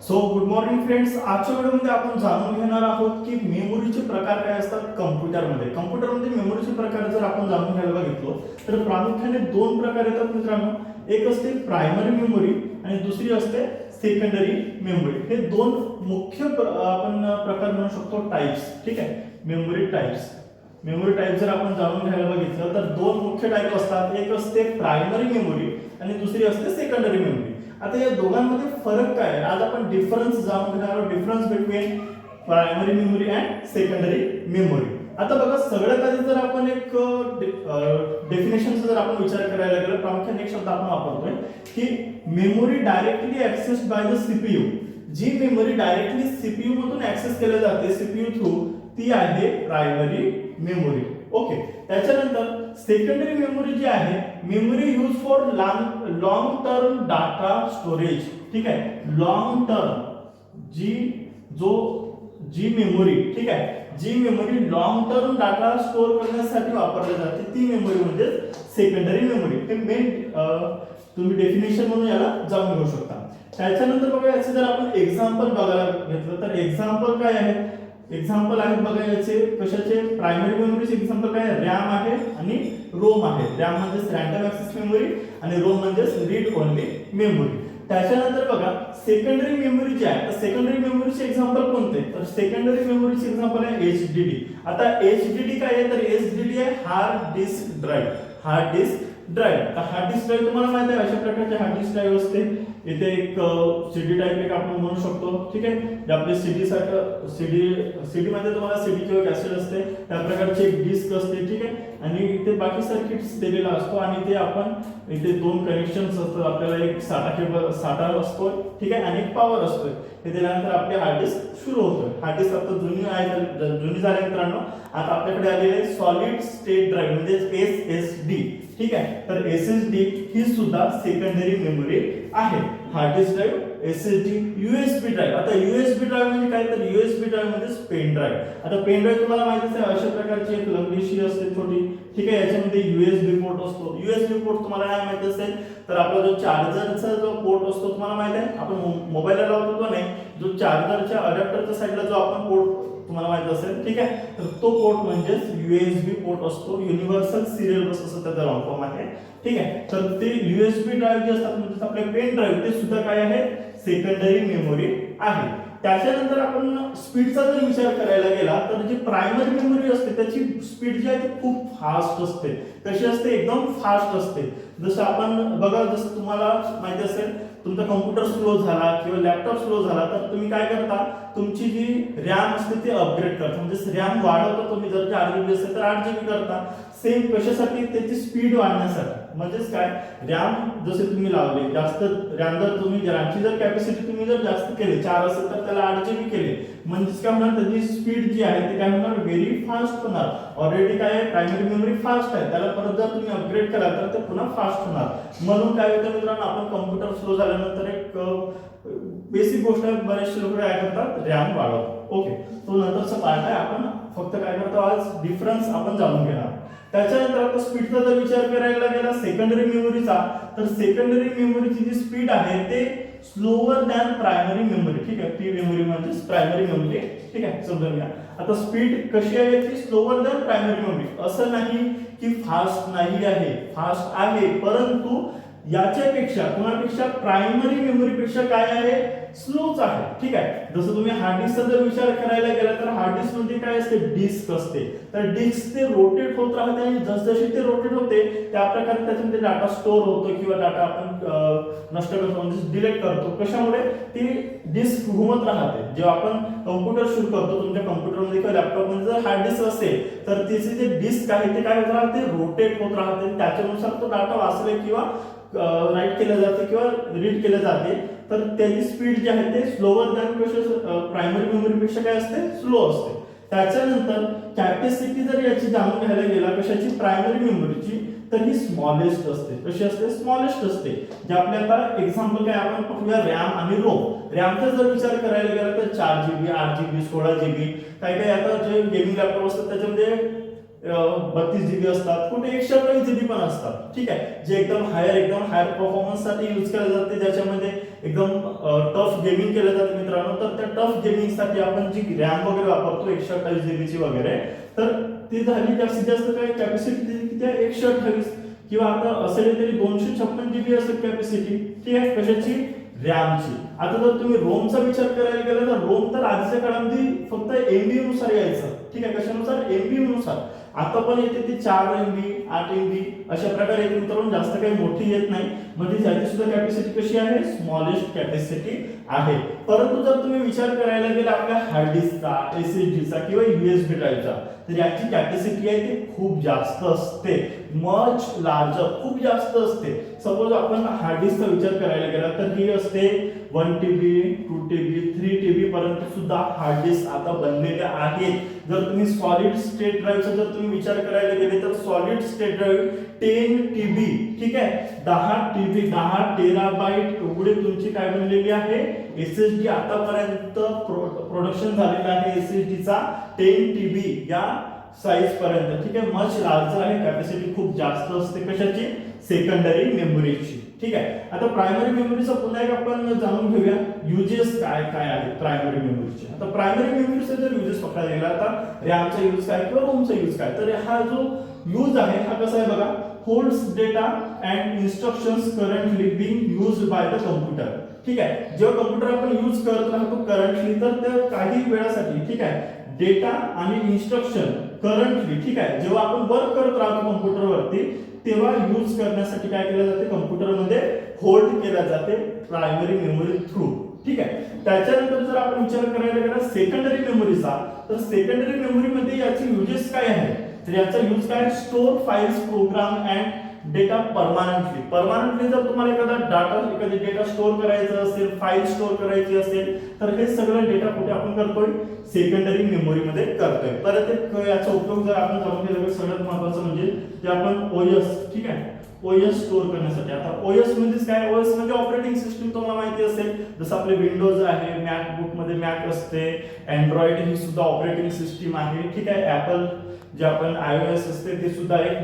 So good morning friends. आजच्या व्हिडिओमध्ये आपण जाणून घेणार आहोत की मेमोरीचे प्रकार काय असतात कम्प्युटरमध्ये. कम्प्युटरमध्ये मेमोरीचे प्रकार जर आपण जाणून घ्यायला बघितलो तर प्रामुख्याने दोन प्रकार येतात मित्रांनो. एक असते प्रायमरी मेमोरी आणि दुसरी असते सेकंडरी मेमोरी. हे दोन मुख्य आपण प्रकार म्हणू शकतो, टाइप्स. ठीक आहे, मेमोरी टाइप्स. मेमोरी टाइप जर आपण जाणून घ्यायला बघितलं तर दोन मुख्य टाइप असतात. एक असते प्रायमरी मेमोरी आणि दुसरी असते सेकंडरी मेमोरी. आता या दोघांमध्ये फरक काय आहे, आज आपण डिफरन्स जाणून घेणार आहोत. Difference between primary memory and secondary memory. आता बघा, सगळ्यात आधी जर आपण एक डेफिनेशनचा जर आपण विचार करायला गेलो, प्रामुख्याने एक शब्द आपण वापरतोय की memory directly accessed by the CPU. जी मेमरी डायरेक्टली सीपीयू मधून ऍक्सेस केली जाते सीपीयू थ्रू, ती आहे प्रायमरी मेमोरी. ओके. त्याच्यानंतर सेकंडरी मेमोरी जी आहे, memory use for long term data storage. ठीक आहे, लॉंग टर्म जी मेमोरी, ठीक आहे, जी memory long term data store करण्यासाठी वापरली जाते ती मेमोरी म्हणजे सेकंडरी मेमोरी. ते मेन तुम्ही डेफिनेशन म्हणून याला जाणून घेऊ शकता. त्याच्यानंतर बघा, याचे जर आपण एक्झाम्पल बघायला घेतलं तर एक्झाम्पल काय आहे, एक्झाम्पल आहे बघा याचे कशाचे. प्रायमरी मेमोरीचे एक्झाम्पल काय, रॅम आहे आणि रोम आहे. रॅम म्हणजे रँडम ऍक्सेस मेमोरी आणि रोम म्हणजे रीड ओनली मेमोरी. त्याच्यानंतर बघा, सेकंडरी मेमोरी जी आहे, तर सेकंडरी मेमोरीचे एक्झाम्पल कोणते, तर सेकंडरी मेमोरीचे एक्झाम्पल आहे एचडीडी. आता एचडीडी काय आहे, तर एचडीडी आहे hard disk drive. Hard disk drive. तर हार्ड डिस्क ड्राईव्ह तुम्हाला माहिती आहे, अशा प्रकारचे हार्ड डिस्क ड्राईव्ह असते. इथे एक सीडी टाइप एक आपण म्हणू शकतो. ठीक आहे, जे आपले सीडी सारखं सीडी मध्ये तुम्हाला सीडी किंवा कॅसेट असते त्या प्रकारची एक डिस्क असते. ठीक आहे, आणि इथे बाकी सर्किट्स दिलेला असतो आणि ते आपण इथे दोन कनेक्शन्स असतात. आपल्याला एक साठा असतो, ठीक आहे, आणि एक पॉवर असतोय. हे दिल्यानंतर आपली हार्ड डिस्क सुरू होतोय. हार्ड डिस्क आता जुनी झाली मित्रांनो. आता आपल्याकडे आलेले सॉलिड स्टेट ड्राईव्ह म्हणजे एसएसडी. ठीक आहे, तर एसएसडी ही सुद्धा सेकंडरी मेमोरी आहे. Hard disk drive, SSD, USB drive. आता यूएसबी ड्राईव्ह म्हणजे काय, तर यूएसबी ड्राईव्ह म्हणजे पेन ड्राईव्ह. आता पेन ड्राईव्ह तुम्हाला माहितीच आहे, अशा प्रकारची एक लंबीशी असते छोटी. ठीक आहे, याच्यामध्ये यूएसबी पोर्ट असतो. यूएसबी पोर्ट तुम्हाला काय माहिती असेल, तर आपला जो चार्जरचा जो पोर्ट असतो तुम्हाला माहिती आहे, आपण मोबाईलला लावतो तो नाही, जो चार्जरच्या अडॅप्टरच्या साईडला जो आपण पोर्ट तुम्हाला माहिती असेल. ठीक आहे, तर तो पोर्ट म्हणजे यूएसबी पोर्ट असतो. युनिव्हर्सल सिरियल बस असं त्याचा लॉंग फॉर्म आहे. ठीक आहे, तर ते यूएसबी ड्राईव्ह जे असतात म्हणजे आपले पेन ड्राईव्ह, ते सुद्धा काय आहे, सेकंडरी मेमोरी आहे. त्याच्यानंतर आपण स्पीडचा जर विचार करायला गेला तर जी प्रायमरी मेमोरी असते त्याची स्पीड जी आहे ती खूप फास्ट असते. कशी असते, एकदम फास्ट असते. जसं आपण बघा, जसं तुम्हाला माहिती असेल, तुमचा कम्प्युटर स्लो झाला किंवा लॅपटॉप स्लो झाला तर तुम्ही काय करता, तुमची जी रॅम असते ती अपग्रेड करता. म्हणजे रॅम वाढवतो तुम्ही. जर 4GB असेल तर 8GB करता. सेम कशासाठी, त्याची स्पीड वाढण्यासाठी. म्हणजेच काय, रॅम जसे तुम्ही लावले जास्त रॅम, जर तुम्ही रॅमची जर कॅपॅसिटी तुम्ही जर जास्त केली, 4 असेल तर त्याला 8GB केले, म्हणजेच काय होणार, त्याची स्पीड जी आहे ती काय होणार, व्हेरी फास्ट होणार. ऑलरेडी काय आहे, प्रायमरी मेमरी फास्ट आहे, त्याला परत जर तुम्ही अपग्रेड केला तर ते पुन्हा फास्ट होणार. म्हणून काय होतं मित्रांनो, आपण कम्प्युटर स्लो झाल्यानंतर एक बेसिक गोष्ट आहे, बरेचसे लोक काय करतात, रॅम वाढवतात. ओके, तो नंतरचा पार्ट आहे. आपण फक्त काय करतो, आज डिफरन्स आपण जाणून घेणार. त्याच्यानंतर आता स्पीडचा जर विचार करायला गेला सेकंडरी मेमोरीचा, तर सेकंडरी मेमोरीची जी स्पीड आहे ते स्लोअर दॅन प्रायमरी मेमोरी. ठीक आहे, पी मेमोरी म्हणजे प्रायमरी मेमोरी. ठीक आहे, समजून घ्या. आता स्पीड कशी आहे, ती स्लोअर दॅन प्रायमरी मेमोरी. असं नाही की फास्ट नाही आहे, फास्ट आहे, परंतु याच्यापेक्षा कोणापेक्षा, प्रायमरी मेमोरीपेक्षा काय आहे, स्लोच आहे. ठीक आहे, जसं तुम्ही हार्ड डिस्कचा जर विचार करायला गेला तर हार्ड डिस्क मध्ये काय असते, डिस्क असते. तर डिस्क ते रोटेट होत राहते आणि जसजशी ते रोटेट होते त्या प्रकारे त्याच्यामध्ये डाटा स्टोअर होतो किंवा डाटा आपण नष्ट करतो, म्हणजे डिलीट करतो. कशामुळे, ती डिस्क घुमत राहते. जेव्हा आपण कम्प्युटर सुरू करतो, तुमच्या कम्प्युटरमध्ये किंवा लॅपटॉपमध्ये जर हार्ड डिस्क असेल तर त्याचे जे डिस्क आहे ते काय होत राहते, रोटेट होत राहते. त्याच्यानुसार तो डाटा वाचले किंवा राईट केलं जाते किंवा रीड केलं जाते. तर त्याची स्पीड जी आहे ते स्लोअर दॅन प्रायमरी मेमोरीपेक्षा काय असते, स्लो असते. त्याच्यानंतर कॅपॅसिटी जर याची जाणून घ्यायला गेला कशाची, प्रायमरी मेमोरीची, तर ही स्मॉलेस्ट असते. कशी असते, स्मॉलेस्ट असते. जे आपले आता एक्झाम्पल काय आपण पाहूया, रॅम आणि रोम. रॅमचा जर विचार करायला गेला तर 4GB, 8GB, 16GB. काय आता जे गेमिंग लॅपटॉप असतात त्याच्यामध्ये 32GB असतात, कुठे 128GB पण असतात. ठीक आहे, जे एकदम हायर परफॉर्मन्स साठी यूज केले जाते, ज्याच्यामध्ये एकदम टफ गेमिंग केलं जातं मित्रांनो, तर त्या टफ गेमिंगसाठी आपण जी रॅम वगैरे वापरतो 128 GB ची वगैरे, तर ती झाली जास्तीत जास्त काय कॅपॅसिटी किती आहे 128, किंवा आता असेल तरी 256 GB असेल कॅपॅसिटी, ठीक आहे, कशाची रॅमची. आता जर तुम्ही रोमचा विचार करायला गेला तर रोम तर आजच्या काळामध्ये फक्त MB नुसार यायचं, ठीक आहे, कशानुसार MB नुसार. आता पण येते ती 4 MB 8 MB अशा प्रकारे येते मित्रांनो, जास्त काही मोठी येत नाही, म्हणजे त्याची सुद्धा कॅपॅसिटी कशी आहे स्मॉलेस्ट कॅपॅसिटी आहे. परंतु जर तुम्ही विचार करायला गेला आपल्या हार्ड डिस्कचा SSDचा किंवा USB ड्राईव्हचा, तर याची कॅपॅसिटी आहे ती खूप जास्त असते, मच लार्जर, खूप जास्त असते. सपोज आपण हार्ड डिस्कचा विचार करायला गेला तर ही असते 1 TB 2 TB 3 TB पर्यंत सुद्धा हार्ड डिस्क आता बनलेले आहेत. जर तुम्ही सॉलिड स्टेट ड्राईव्हचा जर तुम्ही विचार करायला गेले तर सॉलिड स्टेट ड्राईव्ह 10 TB, ठीक आहे, 10 TB 10 टेराबाइट एवढे तुमची काय बनलेली आहे SSD आतापर्यंत प्रोडक्शन झालेला आहे SSDचा 10 TB या साइज पर्यंत, ठीक आहे, मच लार्जर आहे, कॅपॅसिटी खूप जास्त असते कशाची सेकंडरी मेमरीची, ठीक आहे. आता प्रायमरी मेमरीचा पुन्हा एक आपण जाणून घेऊया युजेस काय काय आहेत प्रायमरी मेमरीचे. आता प्रायमरी मेमरीचा जर युजेस पकडला गेला, आता रॅमचा यूज काय किंवा रोमचा यूज काय, तर हा जो यूज आहे हा कसा आहे बघा, holds data and instructions currently being used by the computer, ठीक आहे. जेव्हा कम्प्युटर आपण यूज करत राहतो करंटली, तर त्या काही वेळासाठी, ठीक आहे, डेटा आणि इन्स्ट्रक्शन करंटली, ठीक आहे, जेव्हा आपण वर्क करत राहतो कम्प्युटरवरती तेव्हा यूज करण्यासाठी काय केलं जाते कम्प्युटरमध्ये होल्ड केला जाते प्रायमरी मेमरी थ्रू, ठीक आहे. त्याच्यानंतर जर आपण विचार करायला गेला सेकंडरी मेमरीचा, तर सेकंडरी मेमरीमध्ये याचे युजेस काय आहे, तर याचा यूज काय store files program and data permanently जर तुम्हाला एखादी डेटा स्टोर करायचा असेल, फाईल स्टोर करायची असेल, तर हे सगळं डेटा कुठे आपण करतोय सेकंडरी मेमरी मध्ये करतोय. परत एक याचा उपयोग जर आपण जाणून घेतला सगळ्यात महत्त्वाचं म्हणजे जे आपण OS, ठीक आहे, OS स्टोर करण्यासाठी. आता OS म्हणजे काय, OS म्हणजे ऑपरेटिंग सिस्टीम तुम्हाला माहिती असेल, जसं आपले विंडोज आहे, मॅकबुक मध्ये मॅक असते, अँड्रॉइड ही सुद्धा ऑपरेटिंग सिस्टीम आहे, ठीक आहे, ऍपल जे आपण iOS असते ते सुद्धा एक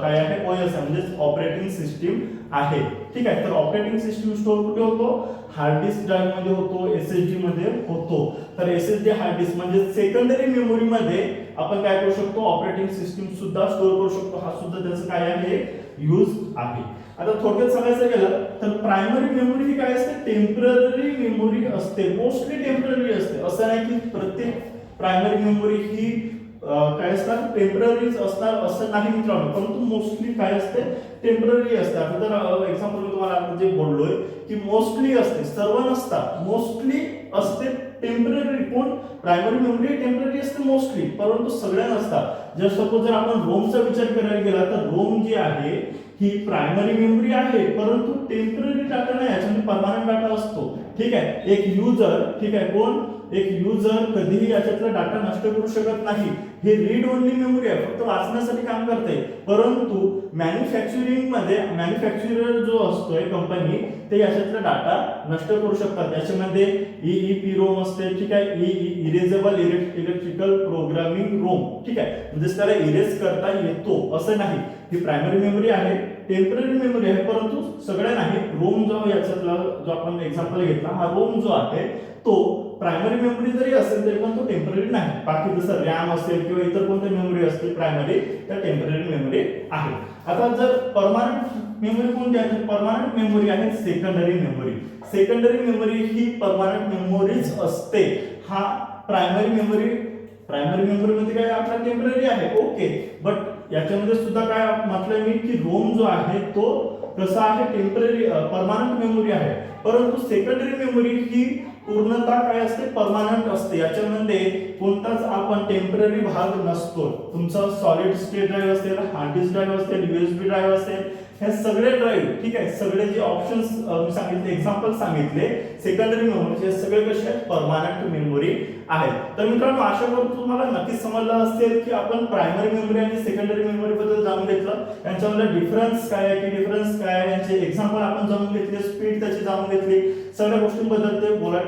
काय आहे OS आहे, म्हणजे ऑपरेटिंग सिस्टीम आहे, ठीक आहे. तर ऑपरेटिंग सिस्टीम स्टोर कुठे होतो, हार्ड डिस्क ड्राईव्ह मध्ये होतो, SSD मध्ये होतो. तर SSD हार्ड डिस्क म्हणजे सेकंडरी मेमरी मध्ये आपण काय करू शकतो ऑपरेटिंग सिस्टीम सुद्धा स्टोर करू शकतो, हा सुद्धा त्याचं काय आहे यूज आहे. आता थोडक्यात सांगायचं गेलं तर प्रायमरी मेमरी ही काय असते टेम्पररी मेमरी असते, मोस्टली टेम्पररी असते. असं नाही की प्रत्येक प्रायमरी मेमरी ही काय असतात टेम्पररीज असणार असं नाही मित्रांनो, परंतु मोस्टली काय असते टेम्पररी असतात. तर एक्झाम्पल मी तुम्हाला आता जे बोललोय की मोस्टली असते, सर्व नसतात, मोस्टली असते टेम्पररी. कोण प्रायमरी मेमरी टेम्पररी असते मोस्टली, परंतु सगळ्या नसतात. जर सपोज जर आपण रोमचा विचार करायला गेला तर रोम जी आहे ही प्रायमरी मेमरी आहे, परंतु टेम्पररी डाटा नाही, याच्यामध्ये परमनंट डाटा असतो, ठीक आहे. एक युजर, ठीक आहे, कोण एक युजर कधीही याच्यातला डाटा नष्ट करू शकत नाही. हे रीड ओनली मेमरी आहे, फक्त वाचण्यासाठी काम करते. परंतु मॅन्युफॅक्चरिंग मध्ये मॅन्युफॅक्चरर जो असतोय कंपनी ते याच्यातला डाटा नष्ट करू शकतात. याच्यामध्ये EEPROM असते, ठीक आहे, इरेजेबल इलेक्ट्रिकल प्रोग्रामिंग रोम, ठीक आहे, म्हणजे त्याला इरेज करता येतो असं नाही. ही प्रायमरी मेमरी आहे, टेम्पररी मेमरी आहे, परंतु सगळ्या नाही. रोम जो याच्यातला जो आपण एक्झाम्पल घेतला हा रोम जो आहे तो प्रायमरी मेमरी जरी असेल तरी पण तो टेम्पररी नाही. बाकी जसं रॅम असेल किंवा इतर कोणती मेमरी असते प्रायमरी त्या टेम्पररी मेमरी आहे. आता जर परमनंट मेमरी कोणती आहे, परमनंट मेमरी आहे सेकंडरी मेमरी. सेकंडरी मेमरी ही परमनंट मेमरीज असते. हा प्रायमरी मेमरी मध्ये काय आपला टेम्पररी आहे, ओके, बट याच्यामध्ये सुद्धा काय म्हटलंय मी की रोम जो आहे तो कसा आहे टेम्पररी परमनंट मेमरी आहे, परंतु सेकंडरी मेमरी ही पूर्णतः काय असते परमनंट असते. याच्यामध्ये कोणताच आपण टेम्पररी भाग नसतो. तुमचा सॉलिड स्टेट ड्राईव्ह असेल, हार्ड डिस्क ड्राईव्ह असेल, USB ड्राईव्ह असेल, हे सगळे ड्राईव्ह, ठीक आहे, सगळे जे ऑप्शन्स मी सांगितले एक्झाम्पल सांगितले सेकंडरी मेमरीचे सगळे कसे आहेत परमनंट मेमरी आहेत. तर मित्रांनो आशा करतो तुम्हाला नक्कीच समजलं असेल की आपण प्रायमरी मेमरी आणि सेकंडरी मेमरी बद्दल जाणून घेतलं, यांच्यामधला डिफरन्स काय आहे, की डिफरन्स काय आहे, यांचे एक्झाम्पल आपण जाणून घेतले, स्पीड त्याची जाणून घेतली, सगळ्या गोष्टींबद्दल ते बोलायला.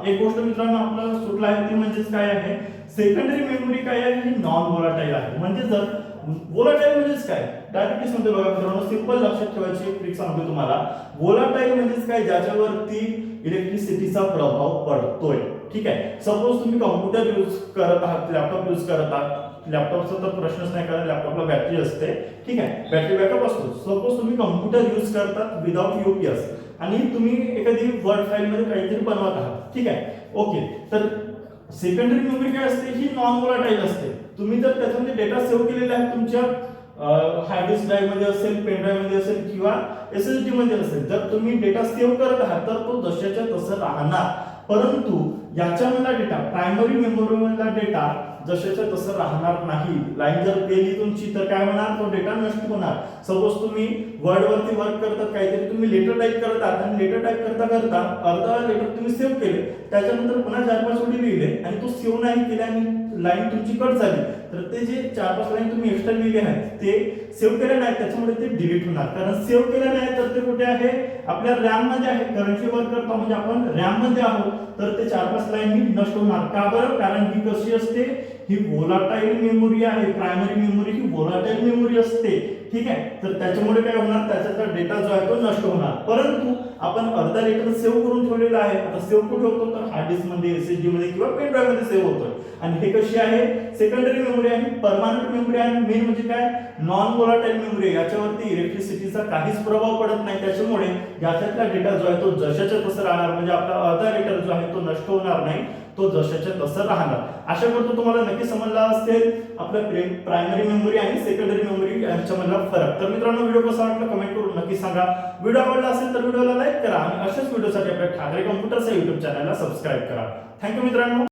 एक गोष्ट मित्रांनो आपल्याला सुटला आहे ती म्हणजे काय आहे सेकंडरी मेमरी काय आहे ही नॉन व्होलाटाईल आहे. म्हणजे जर व्होलाटाईल म्हणजेच काय, डायरेक्टली सांगतो बघा मित्रांनो, सिंपल लक्षात ठेवायची एक ट्रिक सांगतो तुम्हाला. व्होलाटाईल म्हणजेच काय, ज्याच्यावरती इलेक्ट्रिसिटीचा प्रभाव पडतोय. ठीक आहे, सपोज तुम्ही कॉम्प्युटर यूज करत आहात, लॅपटॉप यूज करत आहात, लॅपटॉपचा तर प्रश्नच नाही, कारण लॅपटॉपला बॅटरी असते. ठीक आहे, बॅटरी बॅकअप असतो. सपोज तुम्ही कॉम्प्युटर यूज करतात विदाउट यूपीएस आणि तुम्ही एखादी वर्ड फाईल मध्ये काहीतरी बनवत आहात. ठीक आहे, ओके. तर सेकंडरी मेमरी काय असते, ही नॉन व्होलाटाईल असते. तुम्ही जर त्याच्यामध्ये डेटा सेव्ह केलेला आहे तुमच्या हार्ड डिस्क ड्राईव्ह मध्ये असेल, पेन ड्राईव्ह मध्ये असेल किंवा एसएसडी मध्ये असेल, जर तुम्ही डेटा सेव्ह करत आहात तर तो जशाच्या तसं राहणार. परंतु याच्यामधला डेटा, प्रायमरी मेमरी मधला डेटा जशाच्या तसं राहणार नाही. लाईन जर गेली तुमची तर काय होणार, तो डेटा नष्ट होणार. सपोज तुम्ही वर्ड वरती वर्क करतात, काहीतरी तुम्ही लेटर टाईप करत आहात आणि लेटर टाईप करता करता अर्धा लेटर तुम्ही सेव्ह केले, त्याच्यानंतर पुन्हा 4-5 ओळी लिहिले आणि तो सेव्ह नाही केला आणि लाईन तुमची कट झाली, तर ते जे 4-5 लाईन तुम्ही एक्स्ट्रा लिहिले आहेत ते सेव्ह केले नाही, त्याच्यामुळे ते डिलीट होणार. कारण सेव्ह केलं नाही तर ते कुठे आहे, आपल्या रॅम मध्ये आहे. करंटली वर्क करतो म्हणजे आपण रॅम मध्ये आहोत, तर ते 4-5 लाईन नष्ट होणार. का बरं, कारण ही कशी असते, ही व्होलाटाईल मेमरी आहे. प्रायमरी मेमरी ही व्होलाटाईल मेमरी असते. ठीक आहे, तर त्याच्यामुळे काय होणार, त्याचा डेटा जो आहे तो नष्ट होणार. परंतु आपण अर्धा लेटर सेव्ह करून ठेवलेला आहे. आता सेव्ह कुठे होतो, तर हार्ड डिस्क मध्ये, एसएसडी मध्ये किंवा पेन ड्राईव्ह मध्ये सेव्ह होतोय. आणि हे कशी आहे, सेकंडरी मेमरी आहे, परमनंट मेमरी आहे. मेन म्हणजे काय, नॉन व्होलाटाईल मेमरी आहे. याच्यावरती इलेक्ट्रिसिटीचा काहीच प्रभाव पडत नाही. त्याच्यामुळे याच्यातला डेटा जो आहे तो जशाच्या तसं राहणार. म्हणजे आपला अर्धा लेटर जो आहे तो नष्ट होणार नाही, तो जशाच्या तसं राहणार. आशा करतो तुम्हाला नक्की समजला असेल आपल्या प्रायमरी मेमरी आणि सेकंडरी मेमरी यांच्यामधला फरक. तर मित्रांनो, व्हिडिओ कसा वाटला कमेंट करून नक्की सांगा. व्हिडिओ आवडला असेल तर व्हिडिओला लाईक करा आणि अशाच व्हिडिओसाठी आपल्या ठाकरे कॉम्प्युटर्स या युट्यूब चॅनलला सबस्क्राईब करा. थँक्यू मित्रांनो.